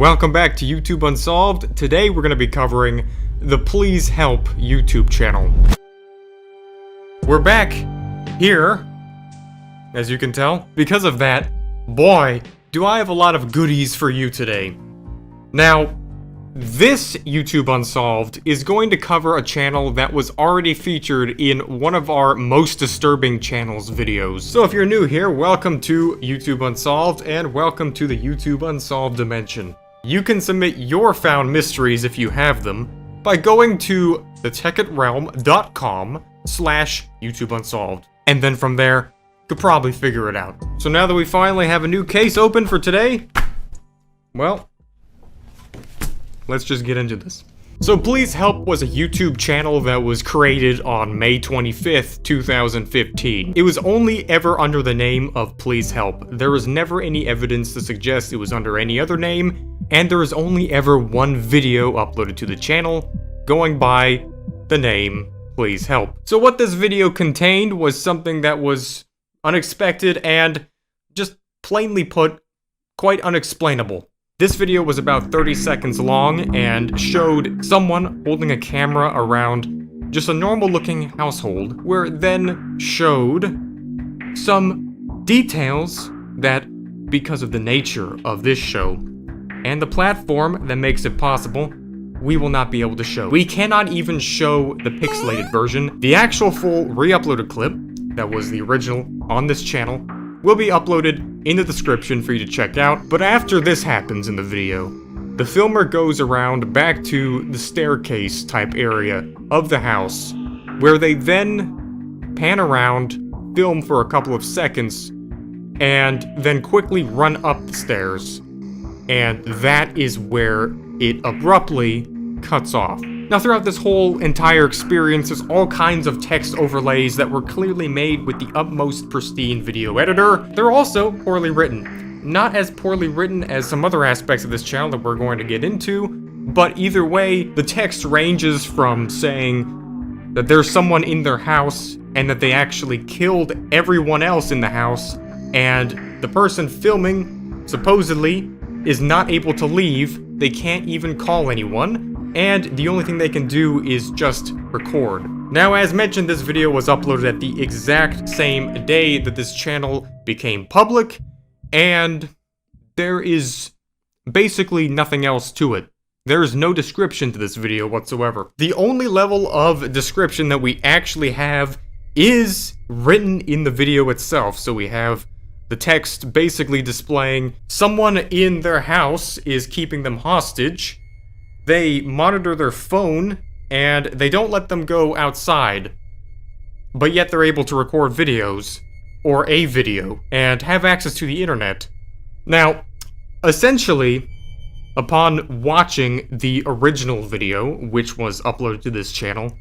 Welcome back to YouTube Unsolved. Today we're going to be covering the Please Help YouTube channel. We're back here, as you can tell. Because of that, boy, do I have a lot of goodies for you today. Now, this YouTube Unsolved is going to cover a channel that was already featured in one of our most disturbing channels videos. So if you're new here, welcome to YouTube Unsolved, and welcome to the YouTube Unsolved dimension. You can submit your found mysteries if you have them by going to Thetekkitrealm.com/YouTube Unsolved. And then from there, you could probably figure it out. So now that we finally have a new case open for today, well, let's just get into this. So Please Help was a YouTube channel that was created on May 25th, 2015. It was only ever under the name of Please Help. There was never any evidence to suggest it was under any other name, and there was only ever one video uploaded to the channel, going by the name Please Help. So what this video contained was something that was unexpected and, just plainly put, quite unexplainable. This video was about 30 seconds long and showed someone holding a camera around just a normal looking household, where it then showed some details that, because of the nature of this show and the platform that makes it possible, we will not be able to show. We cannot even show the pixelated version. The actual full re-uploaded clip that was the original on this channel will be uploaded in the description for you to check out. But after this happens in the video, the filmer goes around back to the staircase type area of the house, where they then pan around, film for a couple of seconds, and then quickly run up the stairs. And that is where it abruptly cuts off. Now, throughout this whole entire experience, there's all kinds of text overlays that were clearly made with the utmost pristine video editor. They're also poorly written. Not as poorly written as some other aspects of this channel that we're going to get into, but either way, the text ranges from saying that there's someone in their house and that they actually killed everyone else in the house, and the person filming, supposedly, is not able to leave. They can't even call anyone, and the only thing they can do is just record. Now, as mentioned, this video was uploaded at the exact same day that this channel became public, and there is basically nothing else to it. There is no description to this video whatsoever. The only level of description that we actually have is written in the video itself. So we have the text basically displaying someone in their house is keeping them hostage. They monitor their phone, and they don't let them go outside, but yet they're able to record videos, or a video, and have access to the internet. Now, essentially, upon watching the original video, which was uploaded to this channel,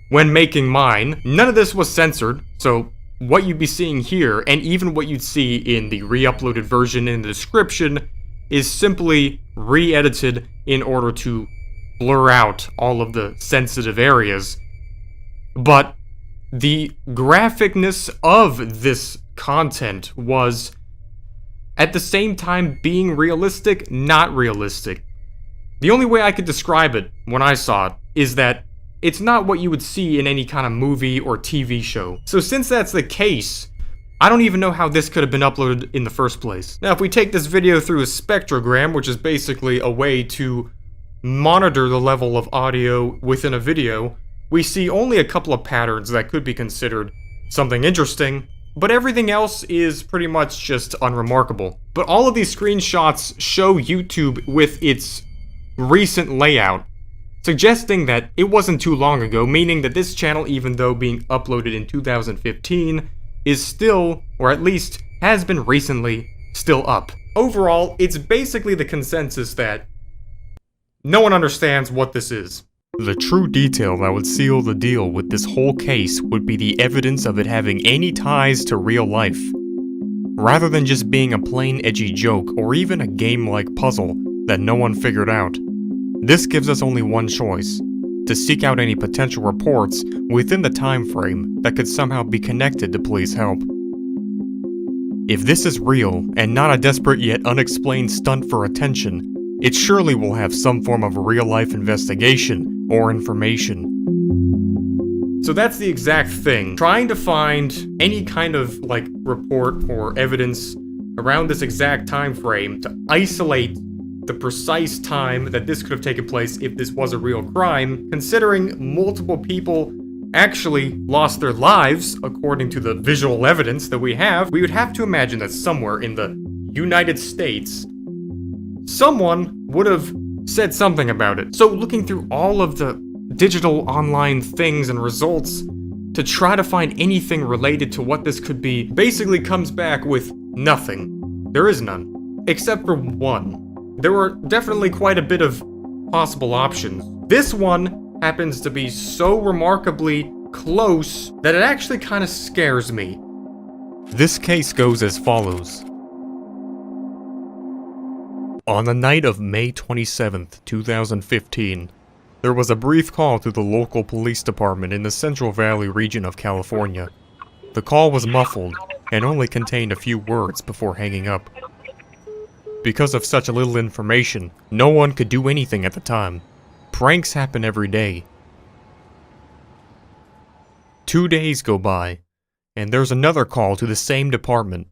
when making mine, none of this was censored, so what you'd be seeing here, and even what you'd see in the re-uploaded version in the description, is simply re-edited in order to blur out all of the sensitive areas. But the graphicness of this content was, at the same time, being realistic, not realistic. The only way I could describe it when I saw it is that it's not what you would see in any kind of movie or TV show. So since that's the case, I don't even know how this could have been uploaded in the first place. Now, if we take this video through a spectrogram, which is basically a way to monitor the level of audio within a video, we see only a couple of patterns that could be considered something interesting, but everything else is pretty much just unremarkable. But all of these screenshots show YouTube with its recent layout, suggesting that it wasn't too long ago, meaning that this channel, even though being uploaded in 2015, is still, or at least has been recently, still up. Overall, it's basically the consensus that no one understands what this is. The true detail that would seal the deal with this whole case would be the evidence of it having any ties to real life, rather than just being a plain edgy joke or even a game-like puzzle that no one figured out. This gives us only one choice: to seek out any potential reports within the time frame that could somehow be connected to Please Help. If this is real, and not a desperate yet unexplained stunt for attention, it surely will have some form of real-life investigation or information. So that's the exact thing. Trying to find any kind of, like, report or evidence around this exact time frame to isolate the precise time that this could have taken place if this was a real crime, considering multiple people actually lost their lives, according to the visual evidence that we have, we would have to imagine that somewhere in the United States, someone would have said something about it. So looking through all of the digital online things and results to try to find anything related to what this could be basically comes back with nothing. There is none. Except for one. There were definitely quite a bit of possible options. This one happens to be so remarkably close that it actually kind of scares me. This case goes as follows. On the night of May 27th, 2015, there was a brief call to the local police department in the Central Valley region of California. The call was muffled and only contained a few words before hanging up. Because of such little information, no one could do anything at the time. Pranks happen every day. 2 days go by, and there's another call to the same department.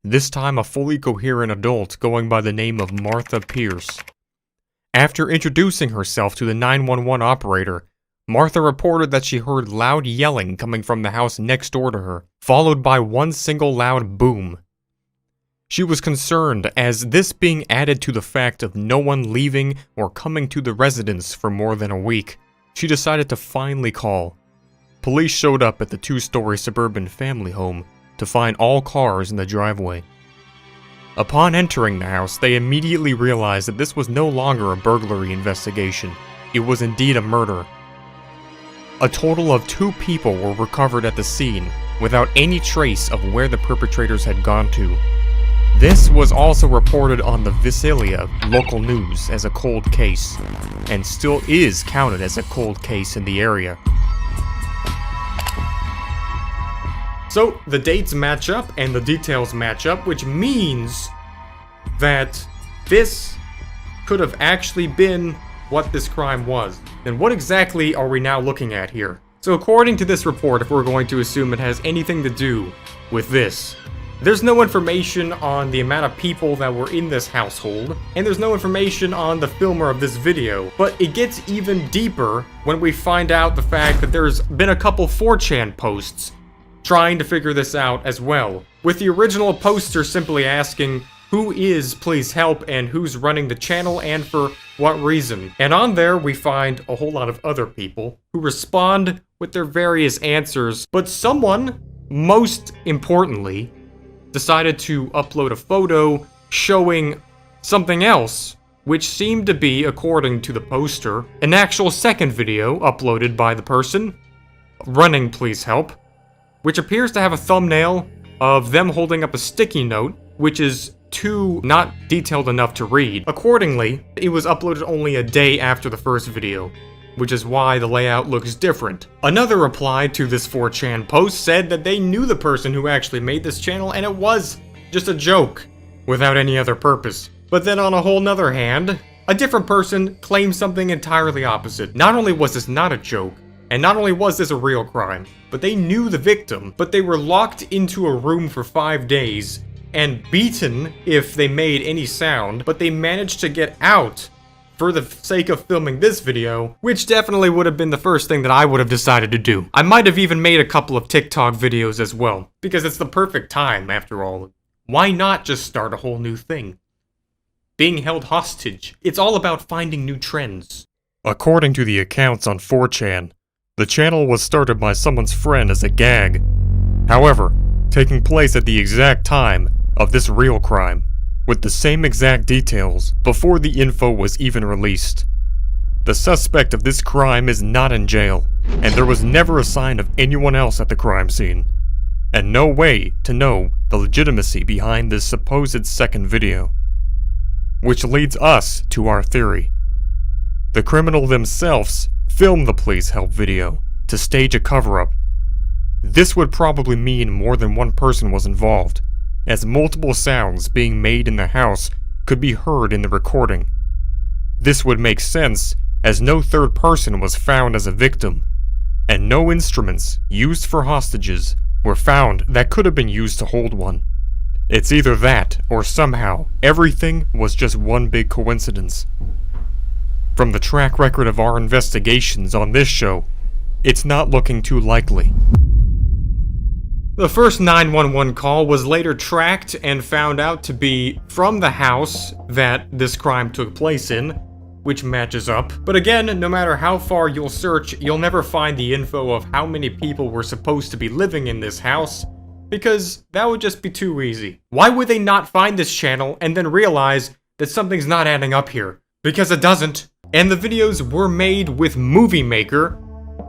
This time a fully coherent adult going by the name of Martha Pierce. After introducing herself to the 911 operator, Martha reported that she heard loud yelling coming from the house next door to her, followed by one single loud boom. She was concerned, as this being added to the fact of no one leaving or coming to the residence for more than a week, she decided to finally call. Police showed up at the 2-story suburban family home to find all cars in the driveway. Upon entering the house, they immediately realized that this was no longer a burglary investigation. It was indeed a murder. A total of 2 people were recovered at the scene, without any trace of where the perpetrators had gone to. This was also reported on the Visalia local news as a cold case, and still is counted as a cold case in the area. So, the dates match up and the details match up, which means that this could have actually been what this crime was. Then what exactly are we now looking at here? So according to this report, if we're going to assume it has anything to do with this, there's no information on the amount of people that were in this household, and there's no information on the filmer of this video, but it gets even deeper when we find out the fact that there's been a couple 4chan posts trying to figure this out as well, with the original poster simply asking who is Please Help and who's running the channel and for what reason. And on there we find a whole lot of other people who respond with their various answers, but someone, most importantly, decided to upload a photo showing something else, which seemed to be, according to the poster, an actual second video uploaded by the person running Please Help, which appears to have a thumbnail of them holding up a sticky note, which is too not detailed enough to read. Accordingly, it was uploaded only a day after the first video, which is why the layout looks different. Another reply to this 4chan post said that they knew the person who actually made this channel and it was just a joke, without any other purpose. But then on a whole nother hand, a different person claimed something entirely opposite. Not only was this not a joke, and not only was this a real crime, but they knew the victim, but they were locked into a room for 5 days and beaten if they made any sound, but they managed to get out for the sake of filming this video, which definitely would have been the first thing that I would have decided to do. I might have even made a couple of TikTok videos as well, because it's the perfect time after all. Why not just start a whole new thing? Being held hostage. It's all about finding new trends. According to the accounts on 4chan, the channel was started by someone's friend as a gag. However, taking place at the exact time of this real crime, with the same exact details before the info was even released. The suspect of this crime is not in jail, and there was never a sign of anyone else at the crime scene, and no way to know the legitimacy behind this supposed second video. Which leads us to our theory. The criminal themselves filmed the Please Help video to stage a cover-up. This would probably mean more than one person was involved, as multiple sounds being made in the house could be heard in the recording. This would make sense, as no third person was found as a victim, and no instruments used for hostages were found that could have been used to hold one. It's either that, or somehow, everything was just one big coincidence. From the track record of our investigations on this show, it's not looking too likely. The first 911 call was later tracked and found out to be from the house that this crime took place in, which matches up. But again, no matter how far you'll search, you'll never find the info of how many people were supposed to be living in this house, because that would just be too easy. Why would they not find this channel and then realize that something's not adding up here? Because it doesn't. And the videos were made with Movie Maker,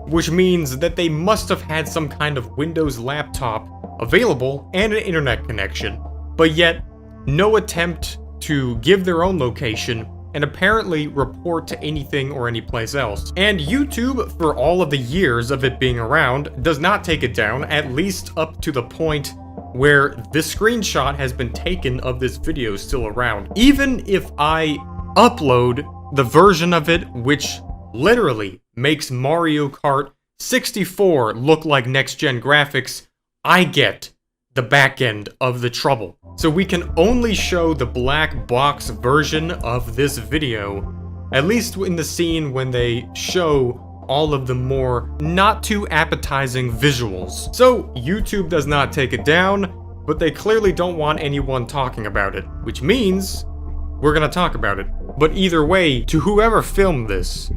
which means that they must have had some kind of Windows laptop available and an internet connection, but yet no attempt to give their own location and apparently report to anything or anyplace else. And YouTube, for all of the years of it being around, does not take it down, at least up to the point where this screenshot has been taken of this video still around. Even if I upload the version of it which literally makes Mario Kart 64 look like next-gen graphics, I get the back end of the trouble. So we can only show the black box version of this video, at least in the scene when they show all of the more not too appetizing visuals. So YouTube does not take it down, but they clearly don't want anyone talking about it, which means we're gonna talk about it. But either way, to whoever filmed this,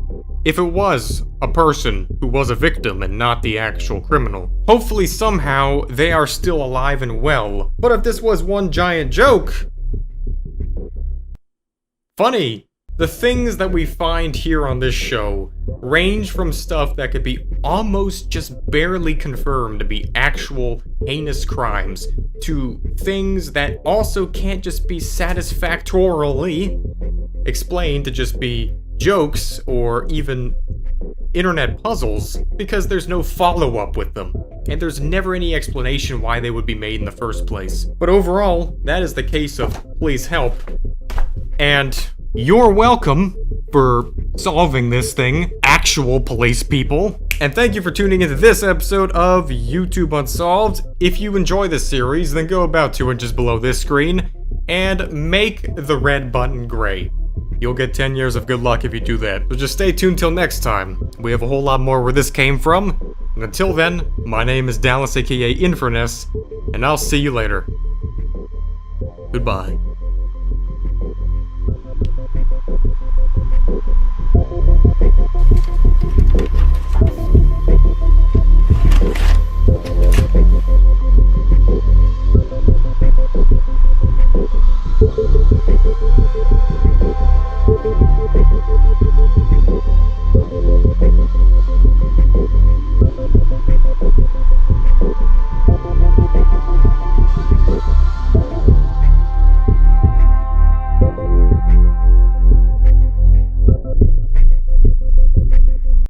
if it was a person who was a victim and not the actual criminal, hopefully somehow they are still alive and well. But if this was one giant joke, funny. The things that we find here on this show range from stuff that could be almost just barely confirmed to be actual heinous crimes, to things that also can't just be satisfactorily explained to just be jokes or even internet puzzles, because there's no follow-up with them, and there's never any explanation why they would be made in the first place. But overall, that is the case of Please Help, and you're welcome for solving this thing, actual police people. And thank you for tuning into this episode of YouTube Unsolved. If you enjoy this series, then go about 2 inches below this screen and make the red button gray. You'll get 10 years of good luck if you do that. So just stay tuned till next time. We have a whole lot more where this came from. And until then, my name is Dallas, aka Inferness, and I'll see you later. Goodbye.